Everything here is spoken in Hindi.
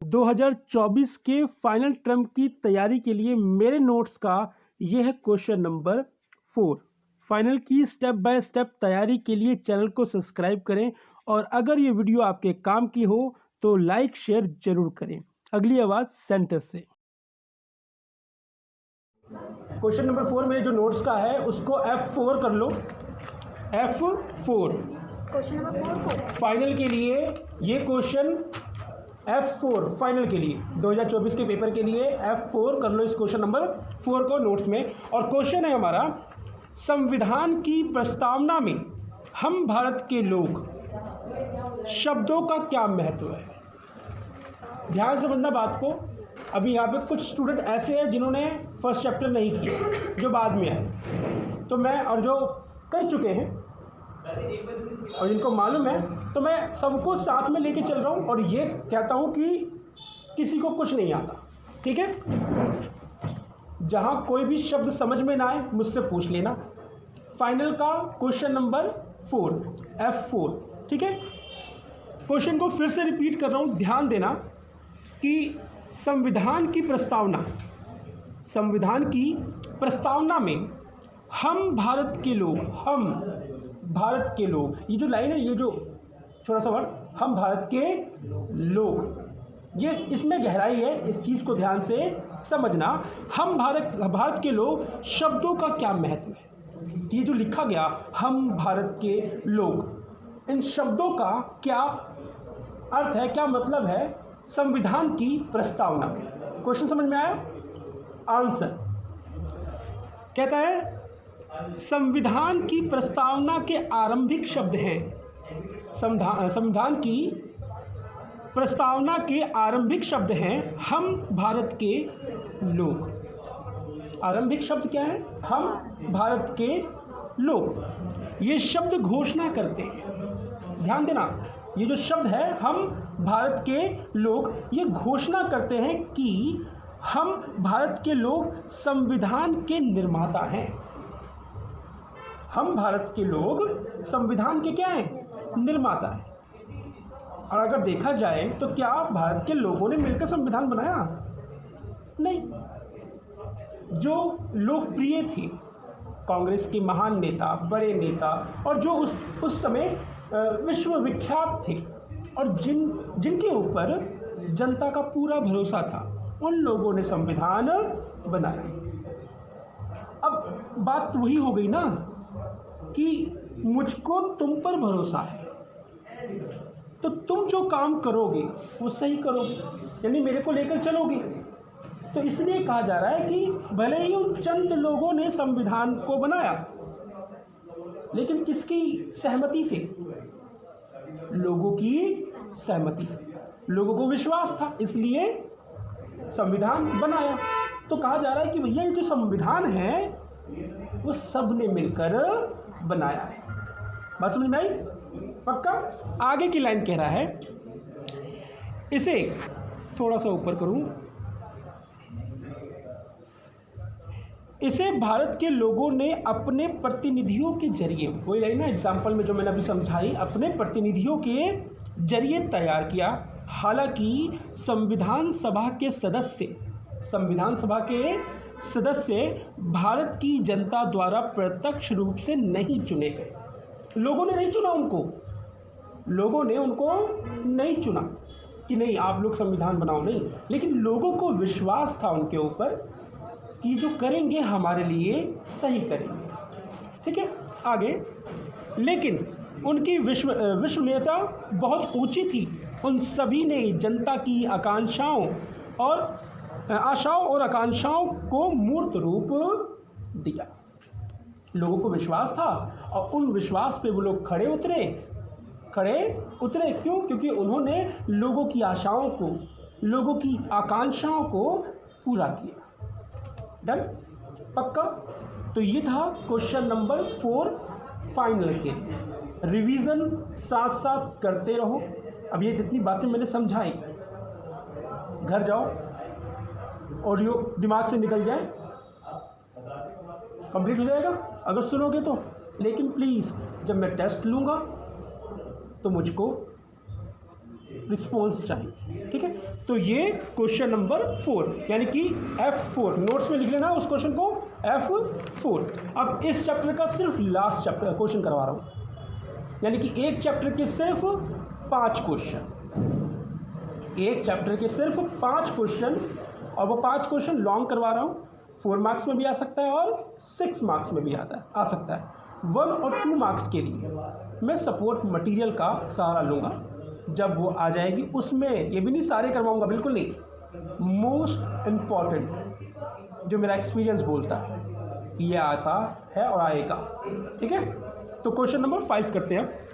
2024 के फाइनल टर्म की तैयारी के लिए मेरे नोट्स का यह है क्वेश्चन नंबर 4। फाइनल की स्टेप बाय स्टेप तैयारी के लिए चैनल को सब्सक्राइब करें और अगर ये वीडियो आपके काम की हो तो लाइक शेयर जरूर करें। अगली आवाज़ सेंटर से। क्वेश्चन नंबर 4 में जो नोट्स का है उसको F4 कर लो। F4 क्वेश्चन नंबर 4 को फाइनल के लिए ये क्वेश्चन F4 फाइनल के लिए 2024 के पेपर के लिए F4 कर लो इस क्वेश्चन नंबर 4 को नोट्स में। और क्वेश्चन है हमारा, संविधान की प्रस्तावना में हम भारत के लोग शब्दों का क्या महत्व है। ध्यान से समझना बात को। अभी यहाँ पे कुछ स्टूडेंट ऐसे हैं जिन्होंने फर्स्ट चैप्टर नहीं किया, जो बाद में आए, तो मैं और जो कर चुके हैं और जिनको मालूम है, तो मैं सबको साथ में लेके चल रहा हूँ और ये कहता हूँ कि किसी को कुछ नहीं आता, ठीक है। जहाँ कोई भी शब्द समझ में ना आए मुझसे पूछ लेना। फाइनल का क्वेश्चन नंबर 4 F4, ठीक है। क्वेश्चन को फिर से रिपीट कर रहा हूँ, ध्यान देना कि संविधान की प्रस्तावना में हम भारत के लोग, ये जो लाइन है, ये जो छोटा सा वर्ड हम भारत के लोग, ये इसमें गहराई है, इस चीज़ को ध्यान से समझना। हम भारत के लोग शब्दों का क्या महत्व है। ये जो लिखा गया हम भारत के लोग, इन शब्दों का क्या अर्थ है, क्या मतलब है संविधान की प्रस्तावना में। क्वेश्चन समझ में आया। आंसर कहता है संविधान की प्रस्तावना के आरंभिक शब्द हैं, संविधान की प्रस्तावना के आरंभिक शब्द हैं हम भारत के लोग। आरंभिक शब्द क्या है? हम भारत के लोग। ये शब्द घोषणा करते हैं, ध्यान देना, ये जो शब्द है हम भारत के लोग, ये घोषणा करते हैं कि हम भारत के लोग संविधान के निर्माता हैं। हम भारत के लोग संविधान के क्या हैं? निर्माता हैं। और अगर देखा जाए तो क्या भारत के लोगों ने मिलकर संविधान बनाया? नहीं। जो लोकप्रिय थे, कांग्रेस के महान नेता, बड़े नेता, और जो उस समय विश्वविख्यात थे और जिनके ऊपर जनता का पूरा भरोसा था, उन लोगों ने संविधान बनाया। अब बात वही हो गई ना कि मुझको तुम पर भरोसा है, तो तुम जो काम करोगे वो सही करोगे, यानी मेरे को लेकर चलोगे। तो इसलिए कहा जा रहा है कि भले ही उन चंद लोगों ने संविधान को बनाया, लेकिन किसकी सहमति से? लोगों की सहमति से। लोगों को विश्वास था, इसलिए संविधान बनाया। तो कहा जा रहा है कि भैया ये जो संविधान है वो सब ने मिलकर बनाया है। बात समझ में आई? पक्का? आगे की लाइन कह रहा है, इसे थोड़ा सा ऊपर करूं, इसे भारत के लोगों ने अपने प्रतिनिधियों के जरिए, वही लाइन ना एग्जाम्पल में जो मैंने अभी समझाई, अपने प्रतिनिधियों के जरिए तैयार किया। हालांकि संविधान सभा के सदस्य भारत की जनता द्वारा प्रत्यक्ष रूप से नहीं चुने गए। लोगों ने नहीं चुना उनको, लोगों ने उनको नहीं चुना कि नहीं आप लोग संविधान बनाओ, नहीं, लेकिन लोगों को विश्वास था उनके ऊपर कि जो करेंगे हमारे लिए सही करेंगे, ठीक है। आगे, लेकिन उनकी विश्वसनीयता बहुत ऊंची थी। उन सभी ने जनता की आशाओं और आकांक्षाओं को मूर्त रूप दिया। लोगों को विश्वास था और उन विश्वास पे वो लोग खड़े उतरे। क्यों? क्योंकि उन्होंने लोगों की आशाओं को, लोगों की आकांक्षाओं को पूरा किया। डन? पक्का? तो ये था क्वेश्चन नंबर 4 फाइनल के। रिवीजन साथ साथ करते रहो। अब ये जितनी बातें मैंने समझाई, घर जाओ, ऑडियो दिमाग से निकल जाए, कंप्लीट हो जाएगा अगर सुनोगे तो। लेकिन प्लीज़ जब मैं टेस्ट लूँगा तो मुझको रिस्पॉन्स चाहिए। ठीक है, तो ये क्वेश्चन नंबर 4 यानी कि F4 नोट्स में लिख लेना उस क्वेश्चन को F4। अब इस चैप्टर का सिर्फ लास्ट चैप्टर क्वेश्चन करवा रहा हूँ, यानी कि एक चैप्टर के सिर्फ 5 क्वेश्चन, एक चैप्टर के सिर्फ 5 क्वेश्चन, और वो 5 क्वेश्चन लॉन्ग करवा रहा हूँ। 4 मार्क्स में भी आ सकता है और 6 मार्क्स में भी आ सकता है। 1 और 2 मार्क्स के लिए मैं सपोर्ट मटेरियल का सहारा लूँगा, जब वो आ जाएगी उसमें ये भी नहीं सारे करवाऊँगा, बिल्कुल नहीं। मोस्ट इम्पॉर्टेंट जो मेरा एक्सपीरियंस बोलता है ये आता है और आएगा। ठीक है, तो क्वेश्चन नंबर 5 करते हैं।